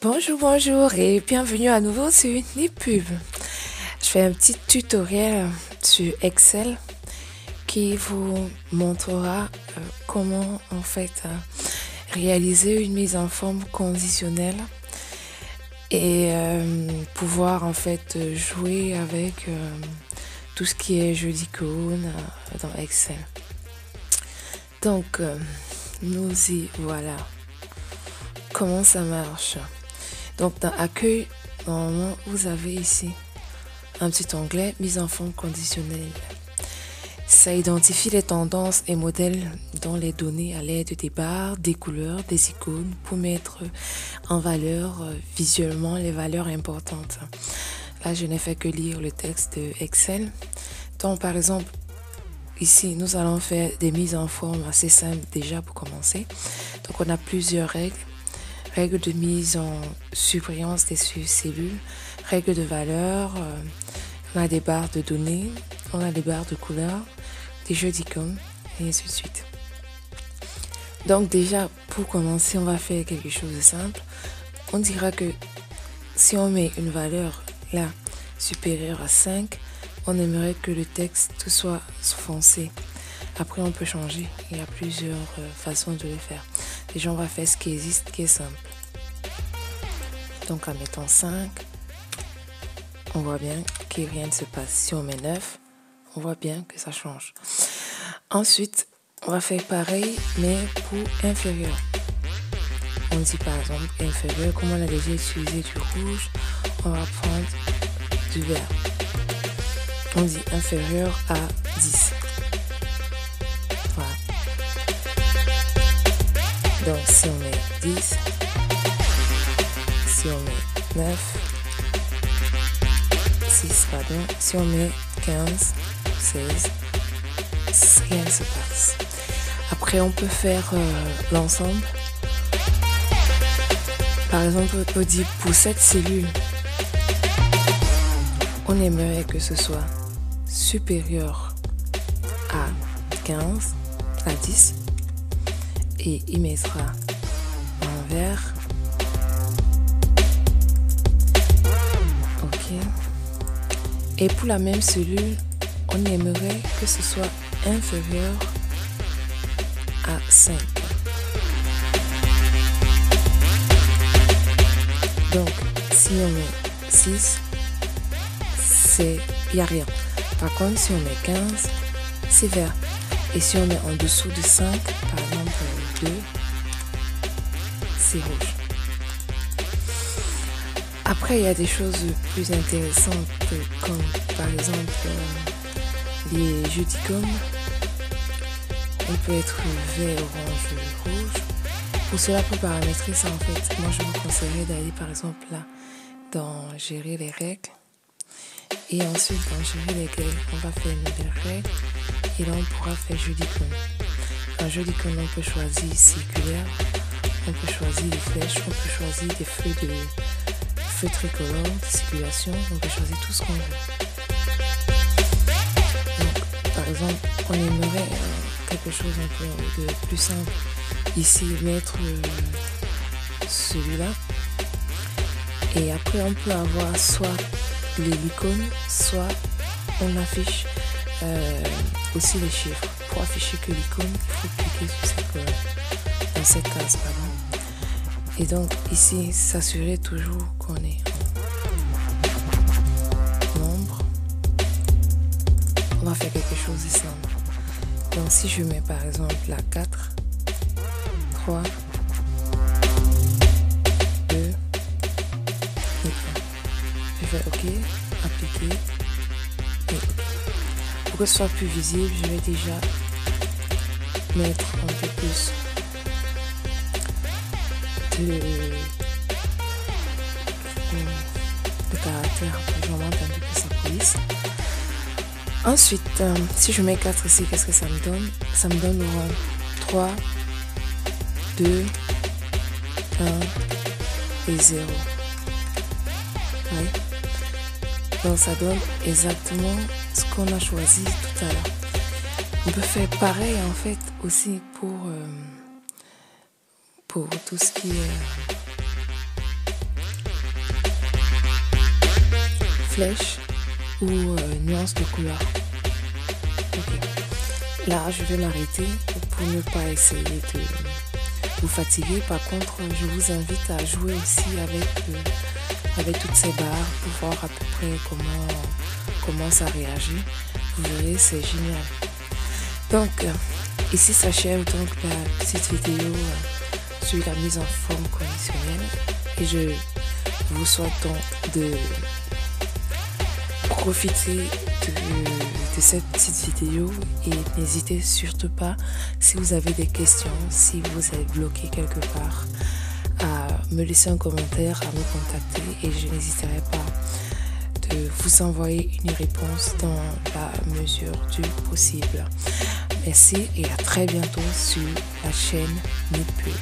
Bonjour et bienvenue à nouveau sur Nipub. Je fais un petit tutoriel sur Excel qui vous montrera comment en fait réaliser une mise en forme conditionnelle et pouvoir en fait jouer avec tout ce qui est jeu d'icônes dans Excel. Donc nous y voilà. Comment ça marche? Donc dans Accueil, normalement, vous avez ici un petit onglet Mise en forme conditionnelle. Ça identifie les tendances et modèles dans les données à l'aide des barres, des couleurs, des icônes pour mettre en valeur visuellement les valeurs importantes. Là, je n'ai fait que lire le texte de Excel. Donc par exemple, ici, nous allons faire des mises en forme assez simples déjà pour commencer. Donc on a plusieurs règles. Règles de mise en surbrillance des cellules, règles de valeur, on a des barres de données, on a des barres de couleurs, des jeux d'icônes, et ainsi de suite. Donc déjà, pour commencer, on va faire quelque chose de simple. On dira que si on met une valeur là supérieure à 5, on aimerait que le texte soit foncé. Après, on peut changer. Il y a plusieurs façons de le faire. Déjà, on va faire ce qui existe, qui est simple. Donc, en mettant 5, on voit bien que rien ne se passe. Si on met 9, on voit bien que ça change. Ensuite, on va faire pareil, mais pour inférieur. On dit par exemple inférieur, comme on a déjà utilisé du rouge, on va prendre du vert. On dit inférieur à 10. Voilà. Donc si on met 10, si on met 9, 6, pardon, si on met 15, 16, rien ne se passe. Après on peut faire l'ensemble. Par exemple, on peut dire pour cette cellule, on aimerait que ce soit supérieur à 15, à 10. Et il mettra en vert. Ok. Et pour la même cellule, on aimerait que ce soit inférieur à 5. Donc, si on met 6, il n'y a rien. Par contre, si on met 15, c'est vert. Et si on met en dessous de 5, par exemple 2, c'est rouge. Après, il y a des choses plus intéressantes comme par exemple les jeux d'icônes. On peut être vert, orange, rouge. Pour cela, pour paramétrer ça, en fait, moi je vous conseillerais d'aller par exemple là dans gérer les règles. Et ensuite, dans gérer les règles, on va faire une nouvelle règle. Et là, on pourra faire jeu d'icône. Un jeu d'icône, on peut choisir circulaire, on peut choisir des flèches, on peut choisir des feux tricolores, de circulation, on peut choisir tout ce qu'on veut. Donc, par exemple, on aimerait quelque chose un peu de plus simple. Ici, mettre celui-là. Et après, on peut avoir soit l'icône, soit on affiche aussi les chiffres. Pour afficher que l'icône, il faut cliquer sur dans cette case. Pardon. Et donc ici, s'assurer toujours qu'on est en nombre. On va faire quelque chose de simple. Donc si je mets par exemple la 4, 3, 2 et 1. Je fais OK, appliquer et OK. Pour que ce soit plus visible, je vais déjà mettre un peu plus de caractère. J'augmente un peu plus sa police. Ensuite, si je mets 4 ici, qu'est-ce que ça me donne? Ça me donne 3, 2, 1 et 0. Oui. Donc ça donne exactement ce qu'on a choisi tout à l'heure. On peut faire pareil en fait aussi pour tout ce qui est flèche ou nuance de couleur. Ok. Là, je vais m'arrêter pour ne pas essayer de vous fatiguer. Par contre, je vous invite à jouer aussi avec toutes ces barres pour voir à peu près comment ça réagit. Vous verrez, c'est génial. Donc, ici s'achève donc la petite vidéo sur la mise en forme conditionnelle. Et je vous souhaite donc de profiter de cette petite vidéo et n'hésitez surtout pas, si vous avez des questions, si vous êtes bloqué quelque part, à me laisser un commentaire, à me contacter et je n'hésiterai pas de vous envoyer une réponse dans la mesure du possible. Merci et à très bientôt sur la chaîne Nipul.